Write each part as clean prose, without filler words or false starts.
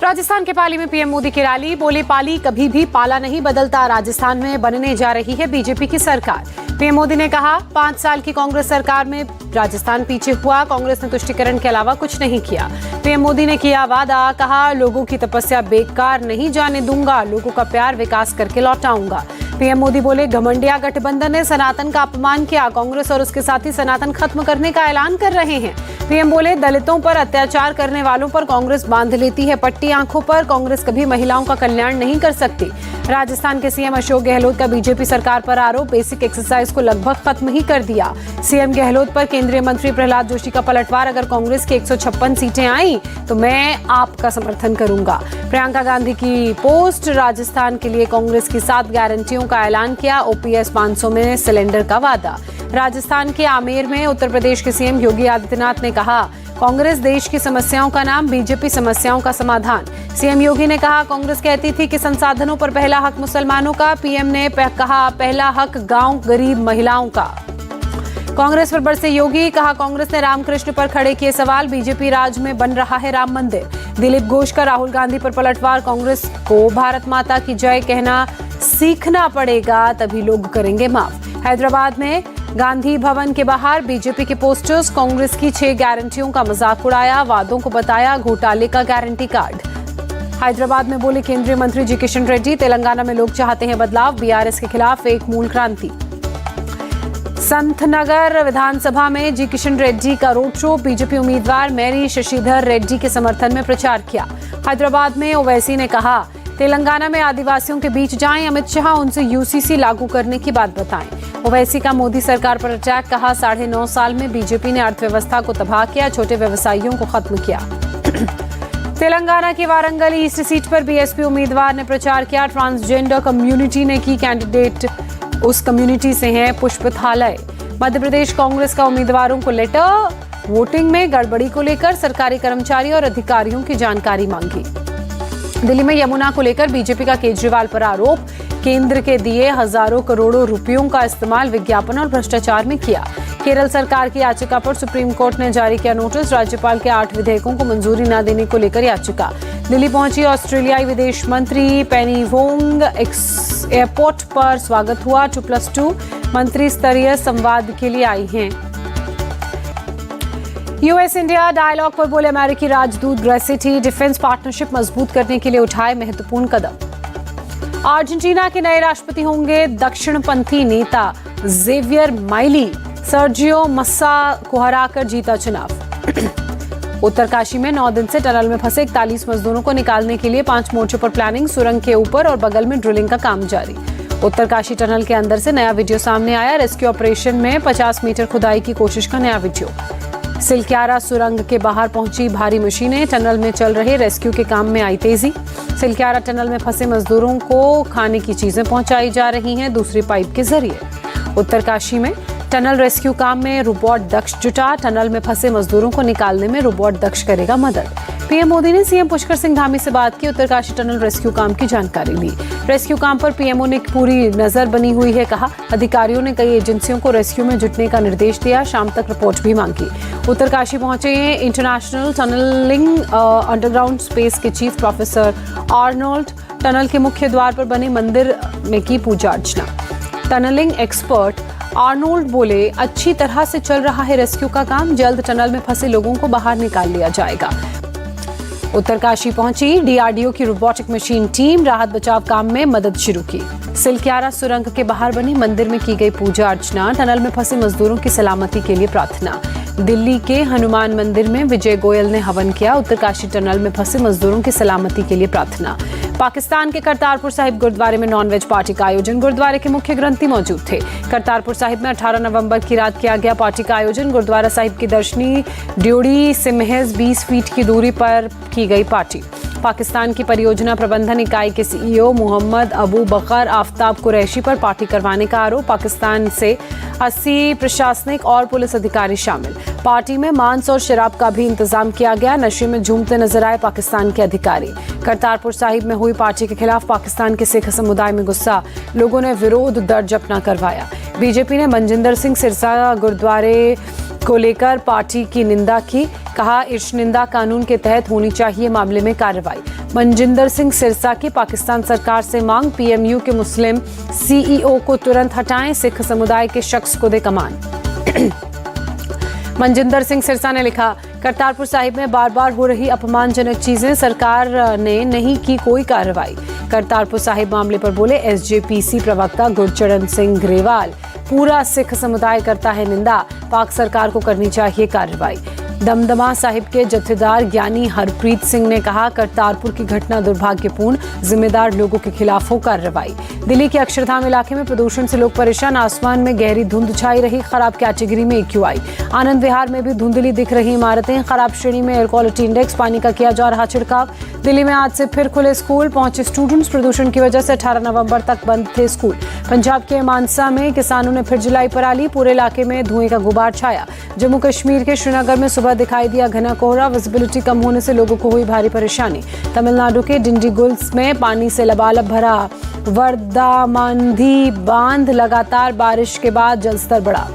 राजस्थान के पाली में पीएम मोदी की रैली, बोले पाली कभी भी पाला नहीं बदलता, राजस्थान में बनने जा रही है बीजेपी की सरकार। पीएम मोदी ने कहा 5 साल की कांग्रेस सरकार में राजस्थान पीछे हुआ, कांग्रेस ने तुष्टीकरण के अलावा कुछ नहीं किया। पीएम मोदी ने किया वादा, कहा लोगों की तपस्या बेकार नहीं जाने दूंगा, लोगों का प्यार विकास करके लौटाऊंगा। पीएम मोदी बोले घमंडिया गठबंधन ने सनातन का अपमान किया, कांग्रेस और उसके साथी सनातन खत्म करने का ऐलान कर रहे हैं। पीएम बोले दलितों पर अत्याचार करने वालों पर कांग्रेस बांध लेती है पट्टी आंखों पर, कांग्रेस कभी महिलाओं का कल्याण नहीं कर सकती। राजस्थान के सीएम अशोक गहलोत का बीजेपी सरकार पर आरोप, बेसिक एक्सरसाइज को लगभग खत्म ही कर दिया। सीएम गहलोत पर केंद्रीय मंत्री प्रहलाद जोशी का पलटवार, अगर कांग्रेस की 156 सीटें आई तो मैं आपका समर्थन करूंगा। प्रियंका गांधी की पोस्ट, राजस्थान के लिए कांग्रेस की 7 गारंटियों का ऐलान किया, ओपीएस 500 में सिलेंडर का वादा। राजस्थान के आमेर में उत्तर प्रदेश के सीएम योगी आदित्यनाथ ने कहा कांग्रेस देश की समस्याओं का नाम, बीजेपी समस्याओं का समाधान। सीएम योगी ने कहा कांग्रेस कहती थी कि संसाधनों पर पहला हक मुसलमानों का, पीएम ने कहा पहला हक गांव गरीब महिलाओं का। कांग्रेस पर बरसे योगी, कहा कांग्रेस ने रामकृष्ण पर खड़े किए सवाल, बीजेपी राज में बन रहा है राम मंदिर। दिलीप घोष का राहुल गांधी पर पलटवार, कांग्रेस को भारत माता की जय कहना सीखना पड़ेगा तभी लोग करेंगे माफ। हैदराबाद में गांधी भवन के बाहर बीजेपी के पोस्टर्स, कांग्रेस की 6 गारंटियों का मजाक उड़ाया, वादों को बताया घोटाले का गारंटी कार्ड। हैदराबाद में बोले केंद्रीय मंत्री जी किशन रेड्डी, तेलंगाना में लोग चाहते हैं बदलाव, बीआरएस के खिलाफ एक मूल क्रांति। संतनगर विधानसभा में जी किशन रेड्डी का रोड शो, बीजेपी उम्मीदवार मैरी शशिधर रेड्डी के समर्थन में प्रचार किया। हैदराबाद में ओवैसी ने कहा तेलंगाना में आदिवासियों के बीच जाएं, अमित शाह उनसे यूसीसी लागू करने की बात बताएं। ओवैसी का मोदी सरकार पर अटैक, कहा 9.5 साल में बीजेपी ने अर्थव्यवस्था को तबाह किया, छोटे व्यवसायियों को खत्म किया। तेलंगाना की वारंगल ईस्ट सीट पर बीएसपी उम्मीदवार ने प्रचार किया, ट्रांसजेंडर कम्युनिटी ने की कैंडिडेट, उस कम्युनिटी से हैं पुष्प थालय। मध्य प्रदेश कांग्रेस का उम्मीदवारों को लेटर, वोटिंग में गड़बड़ी को लेकर सरकारी कर्मचारी और अधिकारियों की जानकारी मांगी। दिल्ली में यमुना को लेकर बीजेपी का केजरीवाल पर आरोप, केंद्र के दिए हजारों करोड़ों रुपयों का इस्तेमाल विज्ञापन और भ्रष्टाचार में किया। केरल सरकार की याचिका पर सुप्रीम कोर्ट ने जारी किया नोटिस, राज्यपाल के 8 विधेयकों को मंजूरी न देने को लेकर याचिका। दिल्ली पहुंची ऑस्ट्रेलियाई विदेश मंत्री पेनी वोंग, एयरपोर्ट पर स्वागत हुआ। 2+2 मंत्री स्तरीय संवाद के लिए आई हैं। यूएस इंडिया डायलॉग पर बोले अमेरिकी राजदूत, ग्रेसिटी डिफेंस पार्टनरशिप मजबूत करने के लिए उठाए महत्वपूर्ण कदम। अर्जेंटीना के नए राष्ट्रपति होंगे दक्षिणपंथी नेता जेवियर माइली, सर्जियो मस्सा को हराकर जीता चुनाव। उत्तरकाशी में 9 दिन से टनल में फंसे 41 मजदूरों को निकालने के लिए 5 मोर्चों पर प्लानिंग, सुरंग के ऊपर और बगल में ड्रिलिंग का काम जारी। उत्तरकाशी टनल के अंदर से नया वीडियो सामने आया, रेस्क्यू ऑपरेशन में 50 मीटर खुदाई की कोशिश का नया वीडियो। सिलक्यारा सुरंग के बाहर पहुंची भारी मशीनें, टनल में चल रहे रेस्क्यू के काम में आई तेजी। सिलक्यारा टनल में फंसे मजदूरों को खाने की चीजें पहुंचाई जा रही हैं दूसरी पाइप के जरिए। उत्तरकाशी में टनल रेस्क्यू काम में रोबोट दक्ष जुटा, टनल में फंसे मजदूरों को निकालने में रोबोट दक्ष करेगा मदद। पीएम मोदी ने सीएम पुष्कर सिंह धामी से बात की, उत्तरकाशी टनल रेस्क्यू काम की जानकारी ली। रेस्क्यू काम पर पीएमओ ने पूरी नजर बनी हुई है, कहा अधिकारियों ने कई एजेंसियों को रेस्क्यू में जुटने का निर्देश दिया, शाम तक रिपोर्ट भी मांगी। उत्तरकाशी पहुंचे इंटरनेशनल टनलिंग अंडरग्राउंड स्पेस के चीफ प्रोफेसर आर्नोल्ड, टनल के मुख्य द्वार पर बने मंदिर में की पूजा अर्चना। टनलिंग एक्सपर्ट आर्नोल्ड बोले अच्छी तरह से चल रहा है रेस्क्यू का काम, जल्द टनल में फंसे लोगों को बाहर निकाल लिया जाएगा। उत्तरकाशी पहुंची डीआरडीओ की रोबोटिक मशीन टीम, राहत बचाव काम में मदद शुरू की। सिलक्यारा सुरंग के बाहर बने मंदिर में की गई पूजा अर्चना, टनल में फंसे मजदूरों की सलामती के लिए प्रार्थना। दिल्ली के हनुमान मंदिर में विजय गोयल ने हवन किया, उत्तरकाशी टनल में फंसे मजदूरों की सलामती के लिए प्रार्थना। पाकिस्तान के करतारपुर साहिब गुरुद्वारे में नॉनवेज पार्टी का आयोजन, गुरुद्वारे के मुख्य ग्रंथी मौजूद थे। करतारपुर साहिब में 18 नवंबर की रात किया गया पार्टी का आयोजन, गुरुद्वारा साहिब की दर्शनी ड्योढ़ी से महज 20 फीट की दूरी पर की गई पार्टी। पाकिस्तान की परियोजना प्रबंधन इकाई के सीईओ मोहम्मद अबू बकर आफ्ताब कुरैशी पर पार्टी करवाने का आरोप, पाकिस्तान से 80 प्रशासनिक और पुलिस अधिकारी शामिल। पार्टी में मांस और शराब का भी इंतजाम किया गया, नशे में झूमते नजर आए पाकिस्तान के अधिकारी। करतारपुर साहिब में हुई पार्टी के खिलाफ पाकिस्तान के सिख समुदाय में गुस्सा, लोगों ने विरोध दर्ज अपना करवाया। बीजेपी ने मनजिंदर सिंह सिरसा गुरुद्वारे को लेकर पार्टी की निंदा की। कहा, इस निंदा कानून के तहत होनी चाहिए, मामले में कार्रवाई। मनजिंदर सिंह सिरसा की पाकिस्तान सरकार से मांग, पीएमयू के मुस्लिम सीईओ को तुरंत हटाएं, सिख समुदाय के शख्स को दे कमान। मनजिंदर सिंह सिरसा ने लिखा, करतारपुर साहिब में बार बार हो रही अपमानजनक चीजें, सरकार ने नहीं की कोई कार्रवाई। करतारपुर साहिब मामले पर बोले एसजीपीसी प्रवक्ता गुरचरण सिंह ग्रेवाल, पूरा सिख समुदाय करता है निंदा, पाक सरकार को करनी चाहिए कार्रवाई। दमदमा साहिब के जत्थेदार ज्ञानी हरप्रीत सिंह ने कहा, करतारपुर की घटना दुर्भाग्यपूर्ण, जिम्मेदार लोगों के खिलाफ हो कार्रवाई। दिल्ली के अक्षरधाम इलाके में प्रदूषण से लोग परेशान, आसमान में गहरी धुंध छाई रही, खराब कैटेगरी में AQI। आनंद विहार में भी धुंधली दिख रही इमारतें, खराब श्रेणी में एयर क्वालिटी इंडेक्स, पानी का किया जा रहा छिड़काव। दिल्ली में आज से फिर खुले स्कूल, पहुंचे स्टूडेंट्स, प्रदूषण की वजह से 18 नवंबर तक बंद थे स्कूल। पंजाब के मानसा में किसानों ने फिर जलाई पराली, पूरे इलाके में धुएं का गुबार छाया। जम्मू कश्मीर के श्रीनगर में सुबह दिखाई दिया घना कोहरा, विजिबिलिटी कम होने से लोगों को हुई भारी परेशानी। तमिलनाडु के डिंडीगुल्स में पानी से लबालब भरा वरदामांधी बांध, लगातार बारिश के बाद जलस्तर बढ़ा।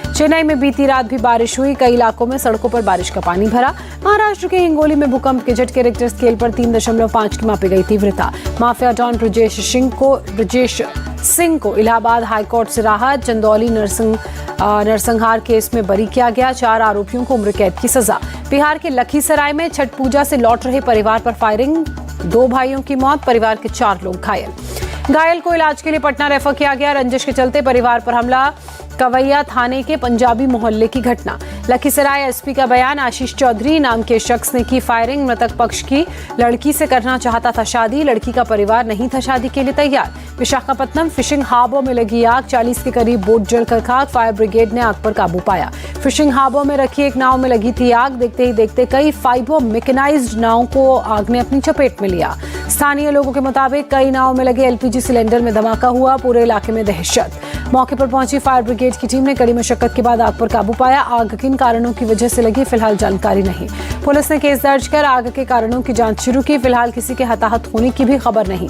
चेन्नई में बीती रात भी बारिश हुई, कई इलाकों में सड़कों पर बारिश का पानी भरा। महाराष्ट्र के हिंगोली में भूकंप के झटके, रिक्टर स्केल पर 3.5 की मापी गई तीव्रता। माफिया डॉन ब्रजेश सिंह को इलाहाबाद हाईकोर्ट से राहत, चंदौली नरसंहार केस में बरी किया गया, 4 आरोपियों को उम्र कैद की सजा। बिहार के लखीसराय में छठ पूजा से लौट रहे परिवार पर फायरिंग, 2 भाइयों की मौत, परिवार के 4 लोग घायल को इलाज के लिए पटना रेफर किया गया। रंजिश के चलते परिवार पर हमला, कवैया थाने के पंजाबी मोहल्ले की घटना। लखीसराय एसपी का बयान, आशीष चौधरी नाम के शख्स ने की फायरिंग, मृतक पक्ष की लड़की से करना चाहता था शादी, लड़की का परिवार नहीं था शादी के लिए तैयार। विशाखापत्तनम फिशिंग हार्बर में लगी आग, 40 के करीब बोट जलकर खाक, फायर ब्रिगेड ने आग पर काबू पाया। फिशिंग हार्बर में रखी एक नाव में लगी थी आग, देखते ही देखते कई फाइबर मैकेनाइज्ड नाव को आग ने अपनी चपेट में लिया। स्थानीय लोगों के मुताबिक कई नाव में लगे एलपीजी सिलेंडर में धमाका हुआ, पूरे इलाके में दहशत। मौके पर पहुंची फायर ब्रिगेड की टीम ने कड़ी मशक्कत के बाद आग पर काबू पाया। आग किन कारणों की वजह से लगी, फिलहाल जानकारी नहीं। पुलिस ने केस दर्ज कर आग के कारणों की जांच शुरू की, फिलहाल किसी के हताहत होने की भी खबर नहीं।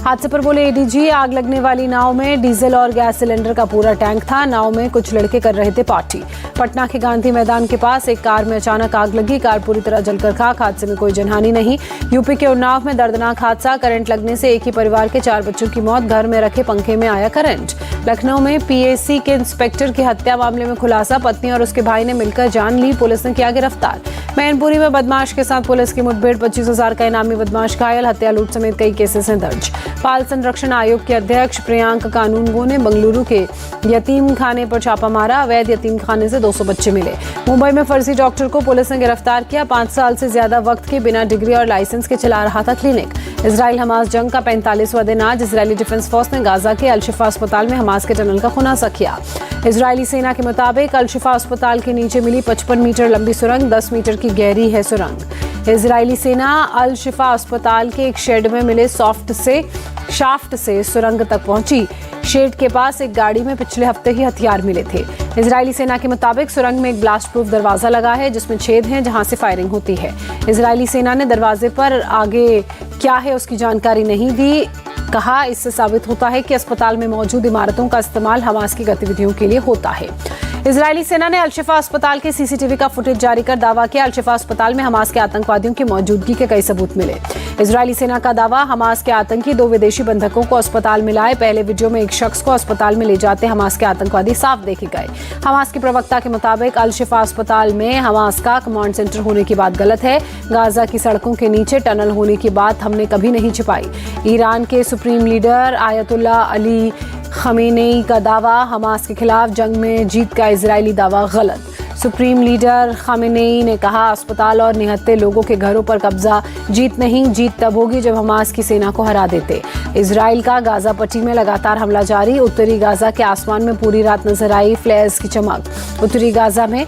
हादसे पर बोले एडीजी, आग लगने वाली नाव में डीजल और गैस सिलेंडर का पूरा टैंक था। नाव में कुछ लड़के कर रहे थे पार्टी। पटना के गांधी मैदान के पास एक कार में अचानक आग लगी, कार पूरी तरह जलकर खाक, हादसे में कोई जनहानि नहीं। यूपी के उन्नाव में दर्दनाक हादसा, करंट लगने से एक ही परिवार के 4 बच्चों की मौत, घर में रखे पंखे में आया करंट। लखनऊ में पीएसी के इंस्पेक्टर की हत्या मामले में खुलासा, पत्नी और उसके भाई ने मिलकर जान ली, पुलिस ने किया गिरफ्तार। मैनपुरी में बदमाश के साथ पुलिस की मुठभेड़, 25,000 का इनामी बदमाश घायल, हत्या लूट समेत कई केसेस हैं दर्ज। बाल संरक्षण आयोग के अध्यक्ष प्रियांक कानूनगो ने बेंगलुरु के यतीम खाने पर छापा मारा, अवैध यतीम खाने से 200 बच्चे मिले। मुंबई में फर्जी डॉक्टर को पुलिस ने गिरफ्तार किया, 5 साल से ज्यादा वक्त के बिना डिग्री और लाइसेंस के चला रहा था क्लिनिक। इजराइल हमास जंग का 45वां दिन आज, इजरायली डिफेंस फोर्स ने गाजा के अल-शिफा अस्पताल में हमास के टनल का खुलासा किया। इजरायली सेना के मुताबिक अल-शिफा अस्पताल के नीचे मिली 55 मीटर लंबी सुरंग, 10 मीटर की गहरी है सुरंग। इजरायली सेना अल-शिफा अस्पताल के एक शेड में मिले शाफ्ट से सुरंग तक पहुंची। शेड के पास एक गाड़ी में पिछले हफ्ते ही हथियार मिले थे। इजरायली सेना के मुताबिक सुरंग में एक ब्लास्ट प्रूफ दरवाजा लगा है, जिसमें छेद हैं जहां से फायरिंग होती है। इजरायली सेना ने दरवाजे पर आगे क्या है उसकी जानकारी नहीं दी। कहा, इससे साबित होता है कि अस्पताल में मौजूद इमारतों का इस्तेमाल हमास की गतिविधियों के लिए होता है। इजरायली सेना ने अल-शिफा अस्पताल के सीसीटीवी का फुटेज जारी कर दावा किया, अल-शिफा अस्पताल में हमास के आतंकवादियों की मौजूदगी के कई सबूत मिले। इजरायली सेना का दावा, हमास के आतंकी 2 विदेशी बंधकों को अस्पताल में लाए। पहले वीडियो में एक शख्स को अस्पताल में ले जाते हमास के आतंकवादी साफ देखे गए। हमास के प्रवक्ता के मुताबिक अल-शिफा अस्पताल में हमास का कमांड सेंटर होने की बात गलत है। गाजा की सड़कों के नीचे टनल होने की बात हमने कभी नहीं छिपाई। ईरान के supreme leader Ayatollah Ali Khamenei का दावा, हमास के खिलाफ जंग में जीत का इजरायली दावा गलत। सुप्रीम लीडर खमेनेई ने कहा, अस्पताल और निहत्थे लोगों के घरों पर कब्जा जीत नहीं, जीत तब होगी जब हमास की सेना को हरा देते। इजराइल का गाजा पट्टी में लगातार हमला जारी, उत्तरी गाजा के आसमान में पूरी रात नजर आई फ्लेयर्स की चमक। उत्तरी गाजा में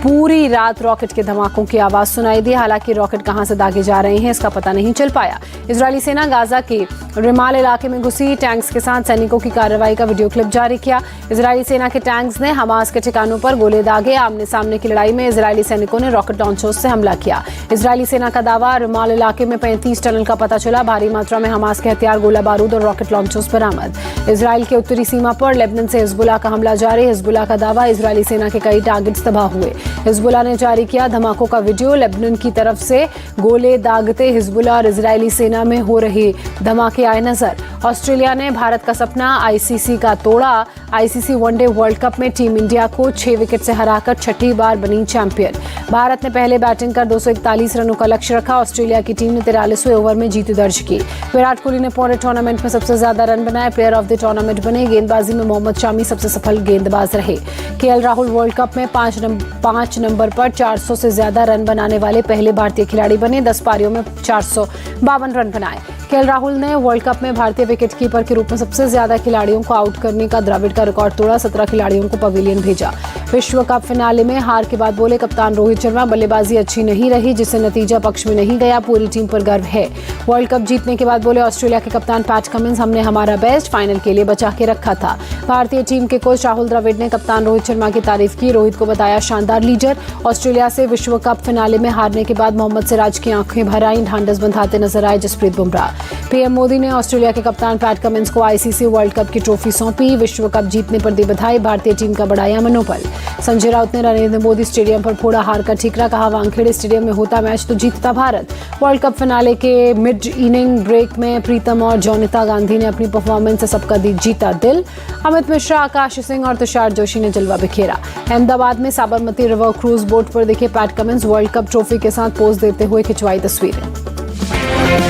पूरी रात रॉकेट के धमाकों की आवाज सुनाई दी। हालांकि रॉकेट कहां से दागे जा रहे हैं इसका पता नहीं चल पाया। इजरायली सेना गाजा के रिमाल इलाके में घुसी, टैंक्स के साथ सैनिकों की कार्रवाई का वीडियो क्लिप जारी किया। इजरायली सेना के टैंक्स ने हमास के ठिकानों पर गोले दागे। आमने सामने की लड़ाई में इजरायली सैनिकों ने रॉकेट लॉन्चर्स से हमला किया। इजरायली सेना का दावा, रिमाल इलाके में 35 टनल का पता चला। भारी मात्रा में हमास के हथियार, गोला बारूद और रॉकेट लॉन्चर्स बरामद। इजरायल के उत्तरी सीमा पर लेबनान से हिजबुल्लाह का हमला जारी। हिजबुल्लाह का दावा, इजरायली सेना के कई टारगेट्स तबाह हुए। हिजबुल्लाह ने जारी किया धमाकों का वीडियो। लेबनान की तरफ से गोले दागते हिजबुल्लाह और इजरायली सेना में हो रहे धमाके आए नजर। ऑस्ट्रेलिया ने भारत का सपना आईसीसी का तोड़ा। आईसीसी वनडे वर्ल्ड कप में टीम इंडिया को 6 विकेट से हराकर छठी बार बनी चैंपियन। भारत ने पहले बैटिंग कर 241 रनों का लक्ष्य रखा। ऑस्ट्रेलिया की टीम ने 43वें ओवर में जीत दर्ज की। विराट कोहली ने पूरे टूर्नामेंट में सबसे ज्यादा रन बनाए, प्लेयर ऑफ द टूर्नामेंट बने। गेंदबाजी में मोहम्मद शामी सबसे सफल गेंदबाज रहे। केएल राहुल वर्ल्ड कप में 5 नंबर पर 400 से ज्यादा रन बनाने वाले पहले भारतीय खिलाड़ी बने। 10 पारियों में 452 रन बनाए। केएल राहुल ने वर्ल्ड कप में भारतीय विकेटकीपर के रूप में सबसे ज्यादा खिलाड़ियों को आउट करने का द्रविड़ का रिकॉर्ड तोड़ा। 17 खिलाड़ियों को पवेलियन भेजा। विश्व कप फिनाले में हार के बाद बोले कप्तान रोहित शर्मा, बल्लेबाजी अच्छी नहीं रही जिससे नतीजा पक्ष में नहीं गया। पूरी टीम पर गर्व है। वर्ल्ड कप जीतने के बाद बोले ऑस्ट्रेलिया के कप्तान पैट कमिंस, हमने हमारा बेस्ट फाइनल के लिए बचा के रखा था। भारतीय टीम के कोच राहुल द्रविड़ ने कप्तान रोहित शर्मा की तारीफ की। रोहित को बताया शानदार लीडर। ऑस्ट्रेलिया से विश्व कप फिनाले में हारने के बाद मोहम्मद सिराज की आंखें भर आईं। ढांढस बंधाते नजर आए जसप्रीत बुमराह। पीएम मोदी ने ऑस्ट्रेलिया के कप्तान पैट कमिंस को आईसीसी वर्ल्ड कप की ट्रॉफी सौंपी। विश्व कप जीतने पर दी बधाई। भारतीय टीम का बढ़ाया मनोबल। संजय राउत ने नरेंद्र मोदी स्टेडियम पर फोड़ा हार का ठीकरा। कहा, वानखेड़े स्टेडियम में होता मैच तो जीतता भारत। वर्ल्ड कप फिनाले के मिड इनिंग ब्रेक में प्रीतम और जौनिता गांधी ने अपनी परफॉर्मेंस से सबका जीता दिल। अमित मिश्रा, आकाश सिंह और तुषार जोशी ने जलवा बिखेरा। अहमदाबाद में साबरमती रिवर क्रूज बोट पर दिखे PAT Cummins. World cup trophy के साथ पोज देते हुए खिंचवाई तस्वीरें।